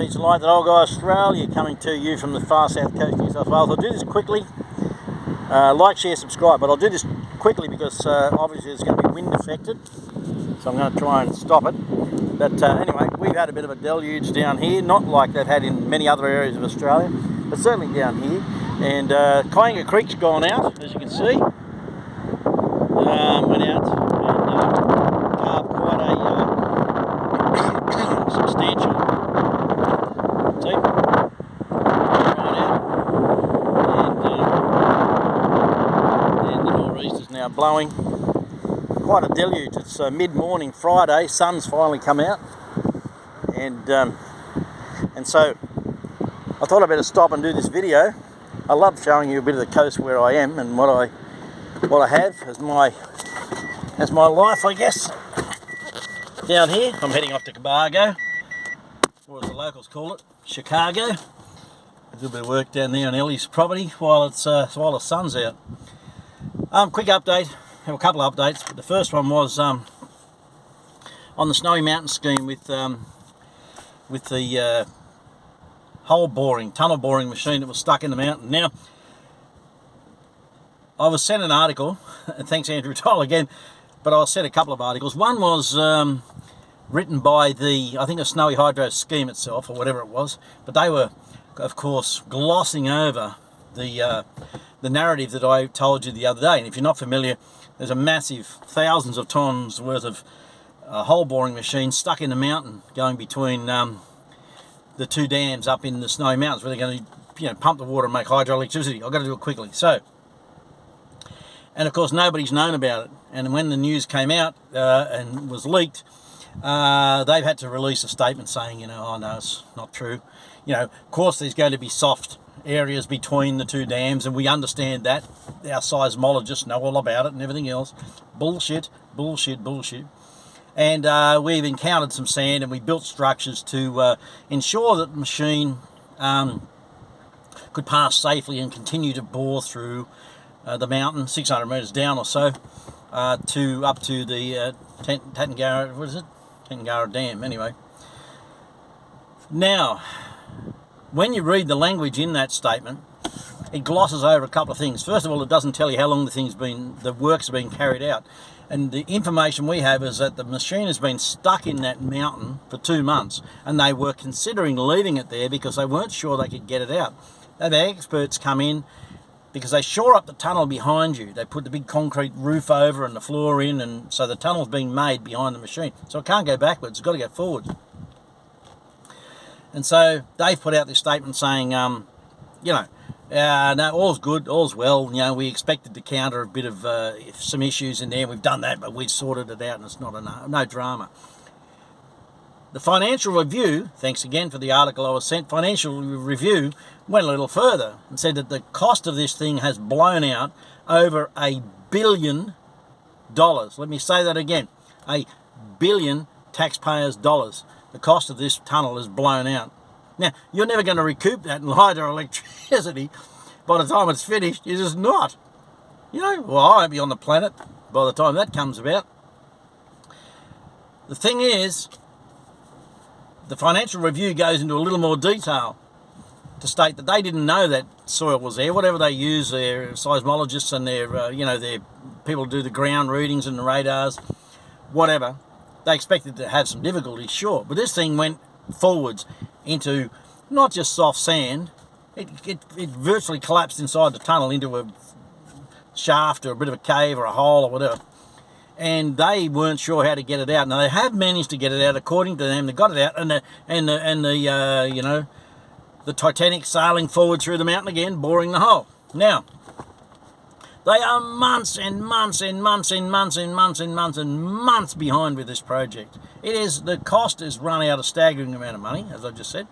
Peace and light, that old guy Australia, coming to you from the far south coast of New South Wales. I'll do this quickly. Like, share, subscribe, but I'll do this quickly because obviously it's going to be wind affected, so I'm going to try and stop it. But anyway, we've had a bit of a deluge down here, not like they've had in many other areas of Australia, but certainly down here. And Kayinga Creek's gone out, as you can see. Went out and carved quite a substantial. See? Right out. And the nor'east is now blowing. Quite a deluge. It's mid-morning Friday, sun's finally come out, and so I thought I'd better stop and do this video. I love showing you a bit of the coast where I am and what I have as my life, I guess. Down here, I'm heading off to Cobargo, or as the locals call it, Chicago. A little bit of work down there on Ellie's property while the sun's out. Quick update. I have a couple of updates, but the first one was on the Snowy Mountain scheme with the tunnel boring machine that was stuck in the mountain. Now, I was sent an article, and thanks Andrew Toll again, but I was sent a couple of articles. One was written by I think the Snowy Hydro scheme itself, or whatever it was, but they were, of course, glossing over the narrative that I told you the other day. And if you're not familiar, there's a massive, thousands of tons worth of hole boring machine stuck in the mountain going between the two dams up in the Snowy Mountains where they're going to pump the water and make hydroelectricity. I've got to do it quickly. And of course nobody's known about it. And when the news came out and was leaked, they've had to release a statement saying, oh no, it's not true. Of course there's going to be soft areas between the two dams, and we understand that. Our seismologists know all about it and everything else. Bullshit, bullshit, bullshit. And we've encountered some sand, and we built structures to ensure that the machine could pass safely and continue to bore through the mountain, 600 metres down or so, up to the Tatengara Dam, anyway. Now, when you read the language in that statement, it glosses over a couple of things. First of all, it doesn't tell you how long the work's been carried out. And the information we have is that the machine has been stuck in that mountain for 2 months, and they were considering leaving it there because they weren't sure they could get it out. They had experts come in because they shore up the tunnel behind you. They put the big concrete roof over and the floor in, and so the tunnel's being made behind the machine. So it can't go backwards, it's got to go forwards. And so they've put out this statement saying, no, all's good, all's well. We expected to counter a bit of some issues in there. We've done that, but we've sorted it out, and it's not no drama. The Financial Review, thanks again for the article I was sent, Financial Review went a little further and said that the cost of this thing has blown out over $1 billion. Let me say that again, $1 billion taxpayers' dollars. The cost of this tunnel is blown out. Now, you're never going to recoup that in hydroelectricity by the time it's finished. You're just not. I won't be on the planet by the time that comes about. The thing is, the Financial Review goes into a little more detail to state that they didn't know that soil was there. Whatever they use, their seismologists and their people who do the ground readings and the radars, whatever, they expected to have some difficulties, sure. But this thing went forwards into not just soft sand, it virtually collapsed inside the tunnel into a shaft or a bit of a cave or a hole or whatever. And they weren't sure how to get it out. Now they have managed to get it out, according to them. They got it out, and the Titanic sailing forward through the mountain again, boring the hole. Now, they are months and months and months and months and months and months and months behind with this project. The cost has run out a staggering amount of money, as I just said.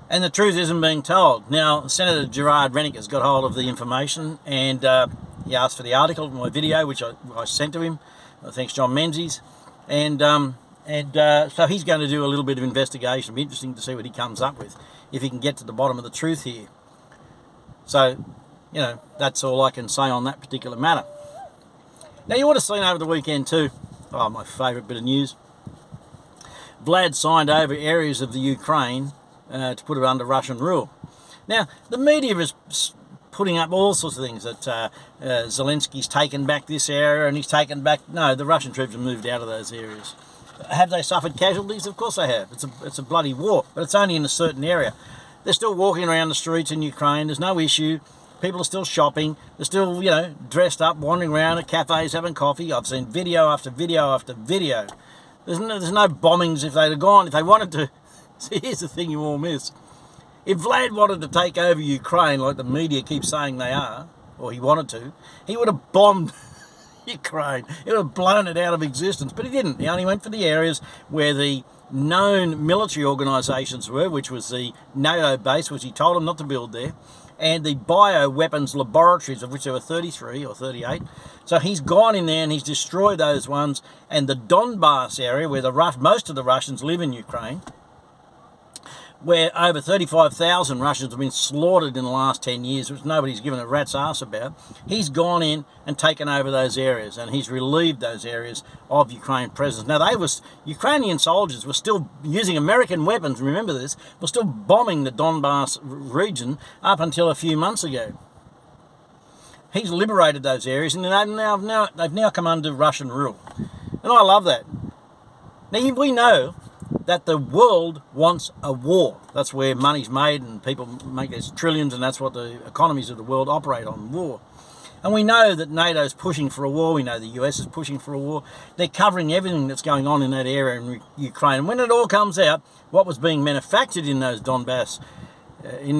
And the truth isn't being told. Now, Senator Gerard Rennick has got hold of the information, and he asked for the article, my video, which I sent to him. Thanks, John Menzies. And so he's going to do a little bit of investigation. It'll be interesting to see what he comes up with, if he can get to the bottom of the truth here. So, that's all I can say on that particular matter. Now, you would have seen over the weekend too, my favourite bit of news, Vlad signed over areas of the Ukraine to put it under Russian rule. Now, the media is putting up all sorts of things that Zelensky's taken back this area and he's taken back... No, the Russian troops have moved out of those areas. Have they suffered casualties? Of course they have. It's a bloody war, but it's only in a certain area. They're still walking around the streets in Ukraine. There's no issue. People are still shopping. They're still, dressed up, wandering around at cafes, having coffee. I've seen video after video after video. There's no bombings if they'd have gone. If they wanted to... See, here's the thing you all miss. If Vlad wanted to take over Ukraine, like the media keeps saying they are, or he wanted to, he would have bombed Ukraine. He would have blown it out of existence. But he didn't. He only went for the areas where the known military organisations were, which was the NATO base, which he told them not to build there, and the bioweapons laboratories, of which there were 33 or 38. So he's gone in there and he's destroyed those ones. And the Donbass area, where most of the Russians live in Ukraine, where over 35,000 Russians have been slaughtered in the last 10 years, which nobody's given a rat's ass about, he's gone in and taken over those areas, and he's relieved those areas of Ukraine presence. Now, Ukrainian soldiers were still using American weapons, remember this, were still bombing the Donbass region up until a few months ago. He's liberated those areas, and they've now come under Russian rule. And I love that. Now, we know that the world wants a war. That's where money's made and people make these trillions, and that's what the economies of the world operate on, war. And we know that NATO's pushing for a war. We know the US is pushing for a war. They're covering everything that's going on in that area in Ukraine. And when it all comes out, what was being manufactured in those Donbass, in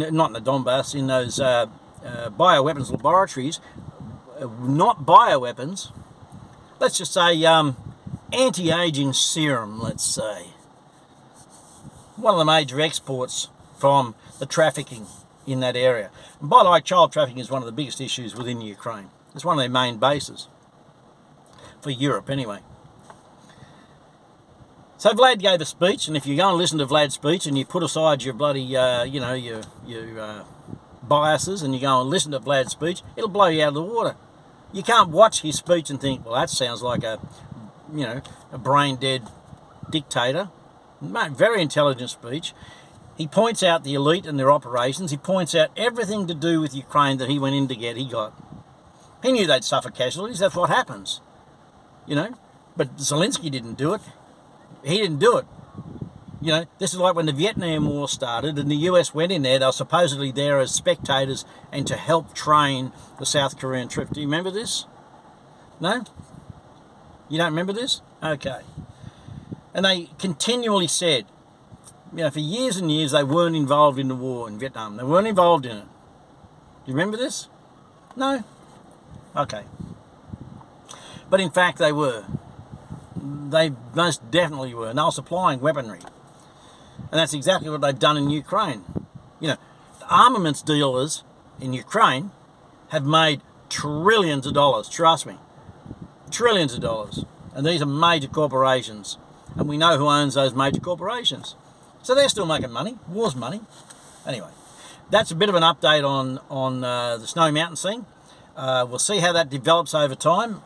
those bioweapons laboratories, not bioweapons, let's just say anti-aging serum, let's say. One of the major exports from the trafficking in that area. And by the way, child trafficking is one of the biggest issues within Ukraine. It's one of their main bases, for Europe anyway. So Vlad gave a speech, and if you go and listen to Vlad's speech and you put aside your bloody, your biases and you go and listen to Vlad's speech, it'll blow you out of the water. You can't watch his speech and think, well, that sounds like a brain-dead dictator. Very intelligent speech. He points out the elite and their operations. He points out everything to do with Ukraine that he went in to get, he got. He knew they'd suffer casualties. That's what happens. But Zelensky didn't do it. He didn't do it. This is like when the Vietnam War started and the US went in there. They were supposedly there as spectators and to help train the South Korean troops. Do you remember this? No? You don't remember this? Okay. And they continually said, for years and years, they weren't involved in the war in Vietnam. They weren't involved in it. Do you remember this? No? Okay. But in fact, they were. They most definitely were. And they were supplying weaponry. And that's exactly what they've done in Ukraine. The armaments dealers in Ukraine have made trillions of dollars, trust me. Trillions of dollars. And these are major corporations. And we know who owns those major corporations. So they're still making money. War's money. Anyway, that's a bit of an update on the Snowy Mountains thing. We'll see how that develops over time,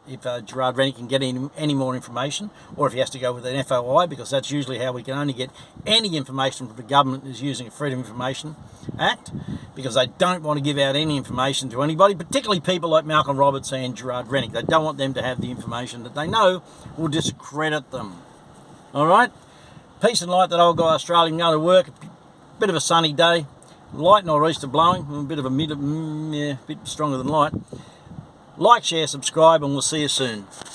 if Gerard Rennick can get any more information, or if he has to go with an FOI, because that's usually how we can only get any information from the government is using a Freedom of Information Act, because they don't want to give out any information to anybody, particularly people like Malcolm Roberts and Gerard Rennick. They don't want them to have the information that they know will discredit them. All right? Peace and light, that old guy Australian, going to work. Bit of a sunny day. Light nor'easter blowing. A bit of a bit stronger than light. Like, share, subscribe, and we'll see you soon.